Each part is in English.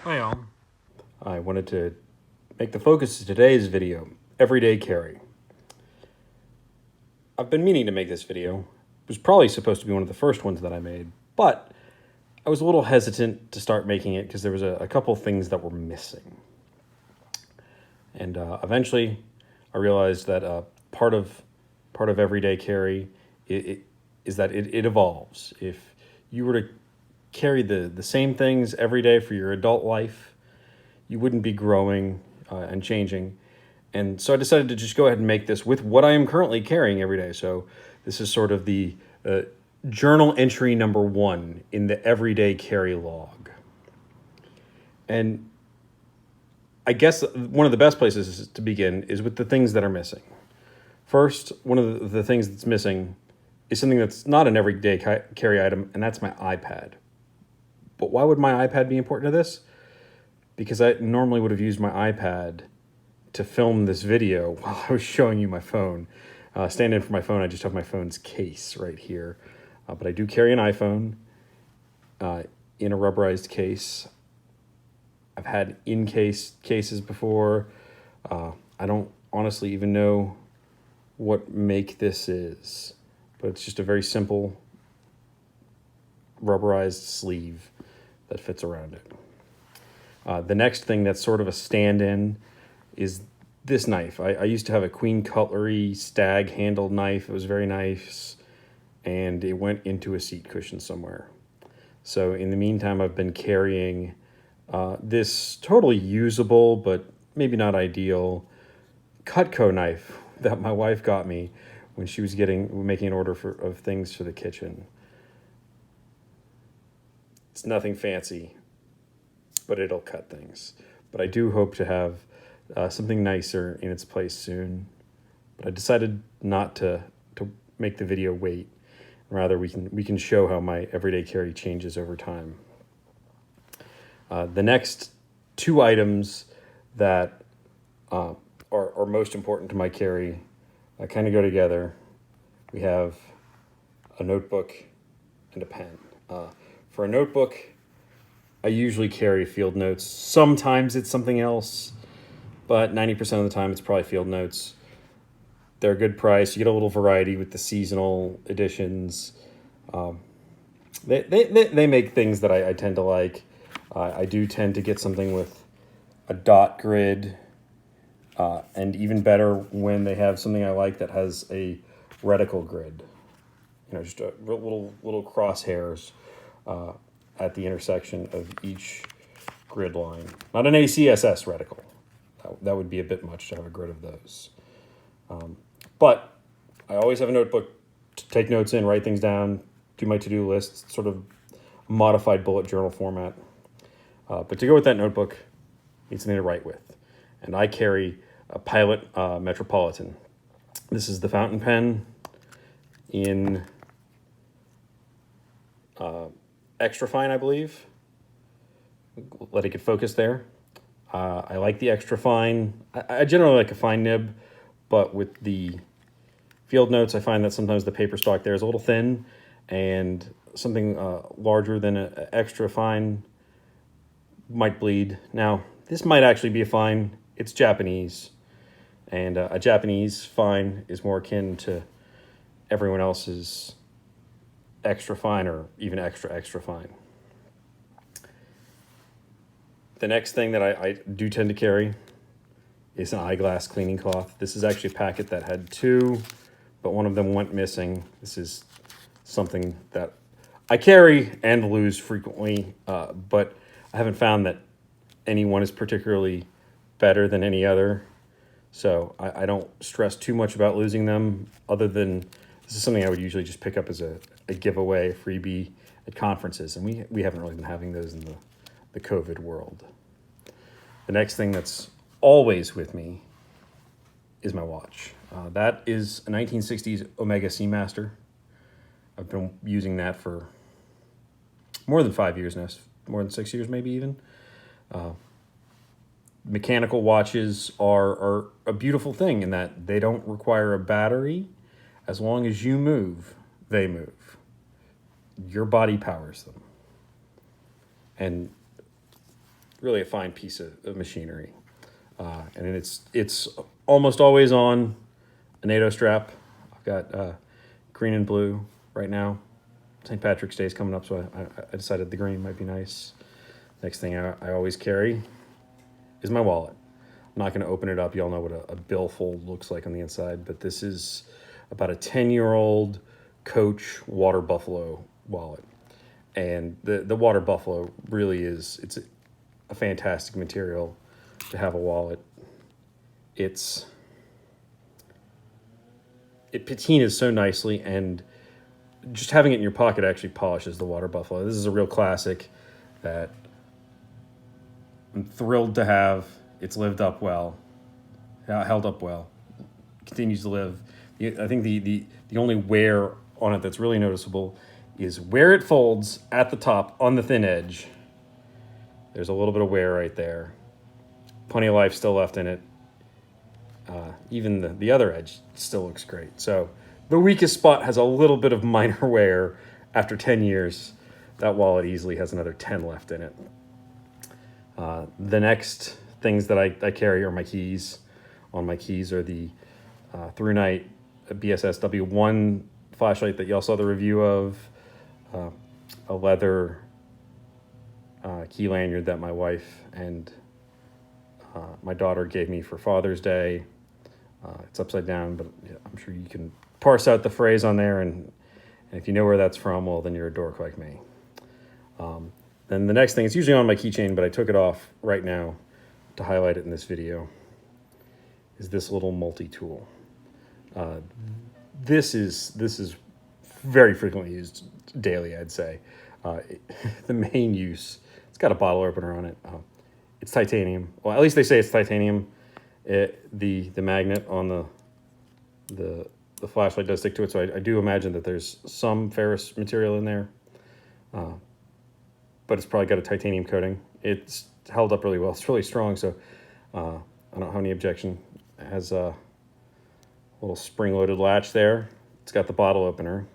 Hi all. I wanted to make the focus of today's video everyday carry. I've been meaning to make this video. It was probably supposed to be one of the first ones that I made, but I was a little hesitant to start making it because there was a couple things that were missing. And eventually I realized that part of everyday carry is that it evolves. If you were to carry the same things every day for your adult life, you wouldn't be growing and changing. And so I decided to just go ahead and make this with what I am currently carrying every day. So this is sort of the journal entry number 1 in the everyday carry log. And I guess one of the best places to begin is with the things that are missing. First, one of the things that's missing is something that's not an everyday carry item, and that's my iPad. But why would my iPad be important to this? Because I normally would have used my iPad to film this video while I was showing you my phone. Stand in for my phone, I just have my phone's case right here. But I do carry an iPhone in a rubberized case. I've had cases before. I don't honestly even know what make this is, but it's just a very simple rubberized sleeve that fits around it. The next thing that's sort of a stand-in is this knife. I used to have a Queen Cutlery stag handled knife. It was very nice, and it went into a seat cushion somewhere. So in the meantime, I've been carrying this totally usable, but maybe not ideal, Cutco knife that my wife got me when she was making an order of things for the kitchen. It's nothing fancy, but it'll cut things. But I do hope to have something nicer in its place soon. But I decided not to make the video wait. Rather, we can show how my everyday carry changes over time. The next 2 items that are most important to my carry kind of go together. We have a notebook and a pen. For a notebook, I usually carry field notes. Sometimes it's something else, but 90% of the time it's probably field notes. They're a good price. You get a little variety with the seasonal editions. They make things that I tend to like. I do tend to get something with a dot grid, and even better when they have something I like that has a reticle grid. Just a little crosshairs at the intersection of each grid line. Not an ACSS reticle. That would be a bit much to have a grid of those. But I always have a notebook to take notes in, write things down, do my to-do list, sort of modified bullet journal format. But to go with that notebook, I need something to write with. And I carry a Pilot Metropolitan. This is the fountain pen in extra fine, I believe. Let it get focused there. I like the extra fine. I generally like a fine nib, but with the field notes, I find that sometimes the paper stock there is a little thin, and something larger than an extra fine might bleed. Now, this might actually be a fine. It's Japanese, and a Japanese fine is more akin to everyone else's extra fine or even extra fine. The next thing that I do tend to carry is an Eyeglass cleaning cloth. This is actually a packet that had 2, but one of them went missing. This is something that I carry and lose frequently, but I haven't found that any one is particularly better than any other. So I don't stress too much about losing them, other than this is something I would usually just pick up as a giveaway, freebie at conferences. And we haven't really been having those in the COVID world. The next thing that's always with me is my watch. That is a 1960s Omega Seamaster. I've been using that for more than 5 years now, more than 6 years maybe even. Mechanical watches are a beautiful thing in that they don't require a battery. As long as you move, they move. Your body powers them. And really a fine piece of machinery. And it's almost always on a NATO strap. I've got green and blue right now. St. Patrick's Day is coming up, so I decided the green might be nice. Next thing I always carry is my wallet. I'm not going to open it up. You all know what a billfold looks like on the inside, but this is about a 10-year-old Coach Water Buffalo wallet. And the Water Buffalo really it's a fantastic material to have a wallet. It patinas so nicely, and just having it in your pocket actually polishes the Water Buffalo. This is a real classic that I'm thrilled to have. It's lived up well, held up well, continues to live. I think the only wear on it that's really noticeable is where it folds at the top on the thin edge. There's a little bit of wear right there. Plenty of life still left in it. Even the other edge still looks great. So the weakest spot has a little bit of minor wear. After 10 years, that wallet easily has another 10 left in it. The next things that I carry are my keys. On my keys are the Through Night BSS W1 flashlight that y'all saw the review of, a leather key lanyard that my wife and my daughter gave me for Father's Day. It's upside down, but I'm sure you can parse out the phrase on there, and if you know where that's from, well, then you're a dork like me. Then the next thing, it's usually on my keychain, but I took it off right now to highlight it in this video, is this little multi-tool. This is very frequently used daily, I'd say. The main use, it's got a bottle opener on it. It's titanium. Well, at least they say it's titanium. The magnet on the flashlight does stick to it, so I do imagine that there's some ferrous material in there. But it's probably got a titanium coating. It's held up really well. It's really strong, so I don't have any objection. It has a little spring-loaded latch there. It's got the bottle opener.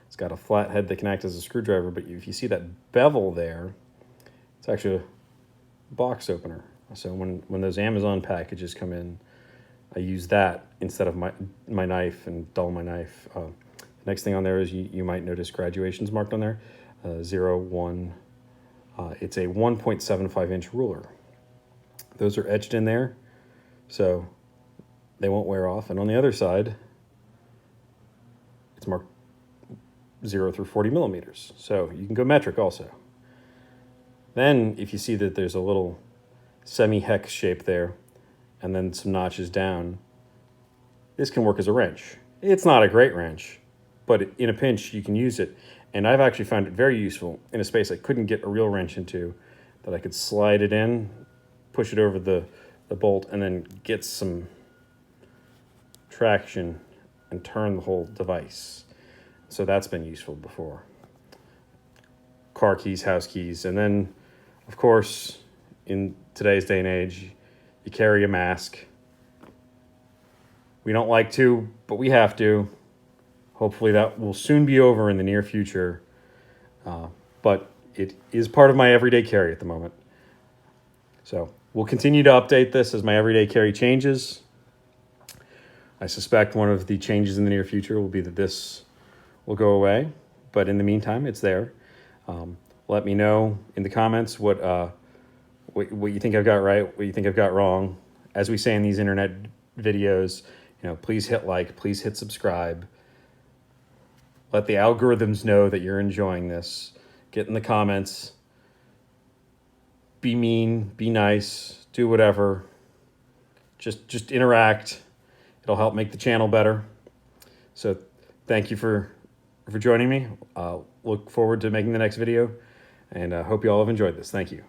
It's got a flat head that can act as a screwdriver, but if you see that bevel there, it's actually a box opener. So when those Amazon packages come in, I use that instead of my knife and dull my knife. The next thing on there is you might notice graduations marked on there, 0, 1. It's a 1.75 inch ruler. Those are etched in there, so they won't wear off. And on the other side, it's marked 0 through 40 millimeters. So you can go metric also. Then if you see that there's a little semi-hex shape there, and then some notches down, this can work as a wrench. It's not a great wrench, but in a pinch you can use it. And I've actually found it very useful in a space I couldn't get a real wrench into, that I could slide it in, push it over the bolt, and then get some traction and turn the whole device. So that's been useful before. Car keys, house keys, and then, of course, in today's day and age, you carry a mask. We don't like to, but we have to. Hopefully that will soon be over in the near future. But it is part of my everyday carry at the moment. So we'll continue to update this as my everyday carry changes. I suspect one of the changes in the near future will be that this will go away. But in the meantime, it's there. Let me know in the comments what you think I've got right, what you think I've got wrong. As we say in these internet videos, please hit like, please hit subscribe. Let the algorithms know that you're enjoying this. Get in the comments. Be mean, be nice, do whatever. Just interact. It'll help make the channel better. So thank you for joining me. Look forward to making the next video, and hope you all have enjoyed this. Thank you.